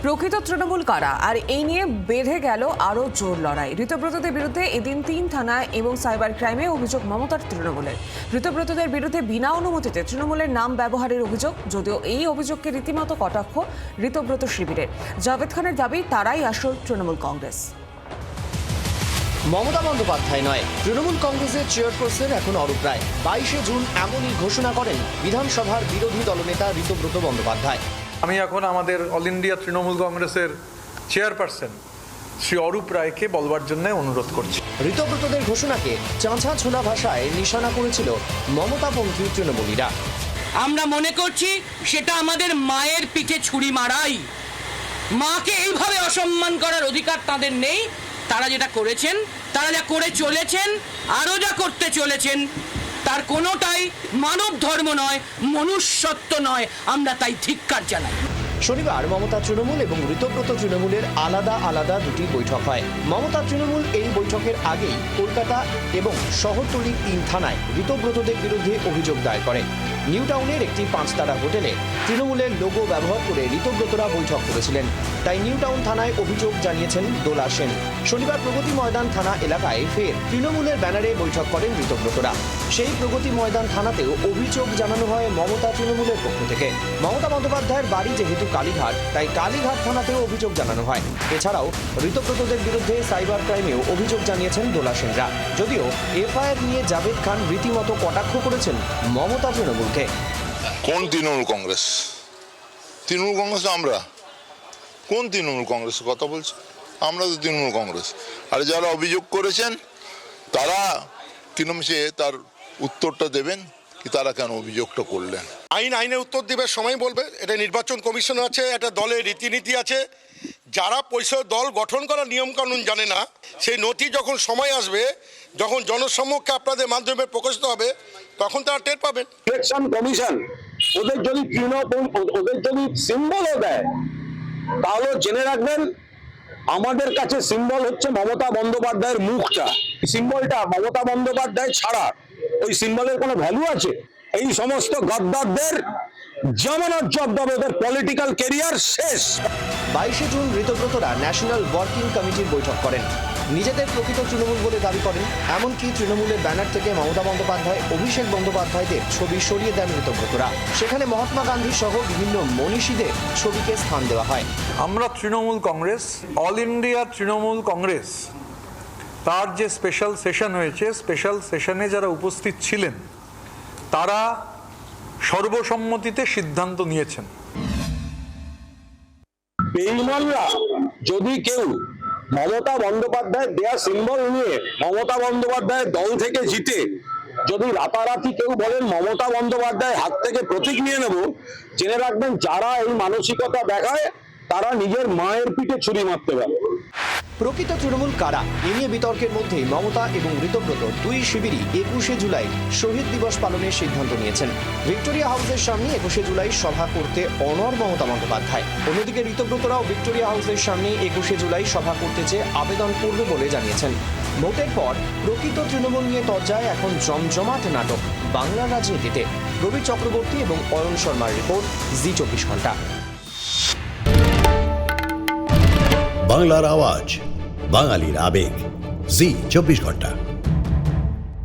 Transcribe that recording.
প্রকৃত তৃণমূল কারা আর এই নিয়ে বেঁধে গেল আরও জোর লড়াই। ঋতব্রতদের বিরুদ্ধে এদিন 3 থানায় এবং সাইবার ক্রাইমে অভিযোগ মমতার তৃণমূলের। ঋতব্রতদের বিরুদ্ধে বিনা অনুমতিতে তৃণমূলের নাম ব্যবহারের অভিযোগ, যদিও এই অভিযোগকে রীতিমতো কটাক্ষ ঋতব্রত শিবিরের। জাভেদ খানের দাবি তারাই আসল তৃণমূল কংগ্রেস। মমতা বন্দ্যোপাধ্যায় নয়, তৃণমূল কংগ্রেসের চেয়ারপারসন এখন অরূপ রায়। 22শে জুন এমনই ঘোষণা করেন বিধানসভার বিরোধী দলনেতা ঋতব্রত বন্দ্যোপাধ্যায়। আমি এখন আমাদের অল ইন্ডিয়া তৃণমূল কংগ্রেসের চেয়ারপারসন শ্রী অরূপ রায়কে বলবার জন্য অনুরোধ করছি। ঋতব্রতদের ঘোষণাকে চাঁচা ছোলা ভাষায় নিশানা করেছিল মমতাপন্থী তৃণমূলীরা। আমরা মনে করছি সেটা আমাদের মায়ের পিঠে ছুরি মারাই। মাকে এইভাবে অসম্মান করার অধিকার তাদের নেই। তারা যেটা করেছেন, তারা যা করে চলেছেন, আরও যা করতে চলেছেন, তার কোনোটাই মানব ধর্ম নয়, মনুষ্যত্ব নয়। আমরা তাই ধিক্কার জানাই। শনিবার মমতা তৃণমূল এবং ঋতব্রত তৃণমূলের আলাদা আলাদা দুটি বৈঠক হয়। মমতা তৃণমূল এই বৈঠকের আগেই কলকাতা এবং শহরতলির 3 থানায় ঋতব্রতদের বিরুদ্ধে অভিযোগ দায়ের করে। নিউ টাউনের একটি 5 তারা হোটেলে তৃণমূলের লোগো ব্যবহার করে ঋতব্রতরা বৈঠক করেছিলেন, তাই নিউ টাউন থানায় অভিযোগ জানিয়েছেন দোলা সেন। শনিবার প্রগতি ময়দান থানা এলাকায় ফের তৃণমূলের ব্যানারে বৈঠক করেন ঋতব্রতরা। সেই প্রগতি ময়দান থানাতেও অভিযোগ জানানো হয় মমতা তৃণমূলের পক্ষ থেকে। মমতা বন্দ্যোপাধ্যায়ের বাড়ি যেহেতু কালীঘাট, তাই কালীঘাট থানাতেও অভিযোগ জানানো হয়। এছাড়াও ঋতব্রতদের বিরুদ্ধে সাইবার ক্রাইমেও অভিযোগ জানিয়েছেন দোলা সেনরা। যদিও এফআইআর নিয়ে জাভেদ খান রীতিমতো কটাক্ষ করেছেন মমতা তৃণমূলকে। কোন তৃণমূল কংগ্রেস? তৃণমূল কংগ্রেস আমরা কোন তৃণমূল কংগ্রেসের কথা বলছি? আমরা তো তৃণমূল কংগ্রেস। আর যারা অভিযোগ করেছেন তারা তৃণমূলে তার উত্তরটা দেবেন কি তারা কেন অভিযোগটা করলেন। আইনের উত্তর দেবে, সময় বলবে। এটা নির্বাচন কমিশন আছে, একটা দলের রীতিনীতি আছে। যারা পরিষদ দল গঠন করার নিয়মকানুন জানে না, সেই নথি যখন সময় আসবে, যখন জনসম্মুখে আপনাদের মাধ্যমে প্রকাশিত হবে, তখন তারা টের পাবেন। ইলেকশন কমিশন ওদের যদি সিম্বলও দেয়, তাহলে জেনে রাখবেন আমাদের কাছে সিম্বল হচ্ছে মমতা বন্দ্যোপাধ্যায়ের মুখটা। সিম্বলটা মমতা বন্দ্যোপাধ্যায় ছাড়া ওই সিম্বলের কোনো ভ্যালু আছে? এই সমস্ত গদ্দারদের জামানত জব্দ হবে, ওদের পলিটিক্যাল ক্যারিয়ার শেষ। 22শে জুন ঋতব্রতরা ন্যাশনাল ওয়ার্কিং কমিটির বৈঠক করেন। নিজেদের প্রকৃত তৃণমূল বলে দাবি করেন। এমনকি তৃণমূলের ব্যানার থেকে মমতা বন্দ্যোপাধ্যায়, অভিষেক বন্দ্যোপাধ্যায়দের ছবি সরিয়ে দেন ঋতব্রতরা। সেখানে মহাত্মা গান্ধী সহ বিভিন্ন মনীষীদের ছবিকে স্থান দেওয়া হয়। আমরা তৃণমূল কংগ্রেস, অল ইন্ডিয়া তৃণমূল কংগ্রেস, তার যে স্পেশাল সেশন হয়েছে, স্পেশাল সেশনে যারা উপস্থিত ছিলেন তারা সর্বসম্মতিতে সিদ্ধান্ত নিয়েছেন। বেঈমানরা যদি কেউ মমতা বন্দ্যোপাধ্যায় দেয়া সিম্বল নিয়ে মমতা বন্দ্যোপাধ্যায়ের দল থেকে জিতে যদি রাতারাতি কেউ বলেন মমতা বন্দ্যোপাধ্যায়ের হাত থেকে প্রতীক নিয়ে নেব, জেনে রাখবেন যারা এই মানসিকতা দেখায় তারা নিজের মায়ের পিঠে ছুরি মারতে পারে। প্রকৃত তৃণমূল কারা এ নিয়ে বিতর্কের মধ্যেই মমতা এবং ঋতব্রত দুই শিবিরই 21শে জুলাই শহীদ দিবস পালনের সিদ্ধান্ত নিয়েছেন। ভিক্টোরিয়া হাউসের সামনে 21শে জুলাই সভা করতে অনড় মমতা বন্দ্যোপাধ্যায়। অন্যদিকে ঋতব্রতরাও ভিক্টোরিয়া হাউসের সামনে 21শে জুলাই সভা করতে চেয়ে আবেদন করবে বলে জানিয়েছেন। ভোটের পর প্রকৃত তৃণমূল নিয়ে তরজায় এখন জমজমাট নাটক বাংলার রাজনীতিতে। রবি চক্রবর্তী এবং অয়ন শর্মার রিপোর্ট, জি 24 ঘন্টা। বাংলার আওয়াজ, বাঙালির আবেগ, জি 24 ঘন্টা।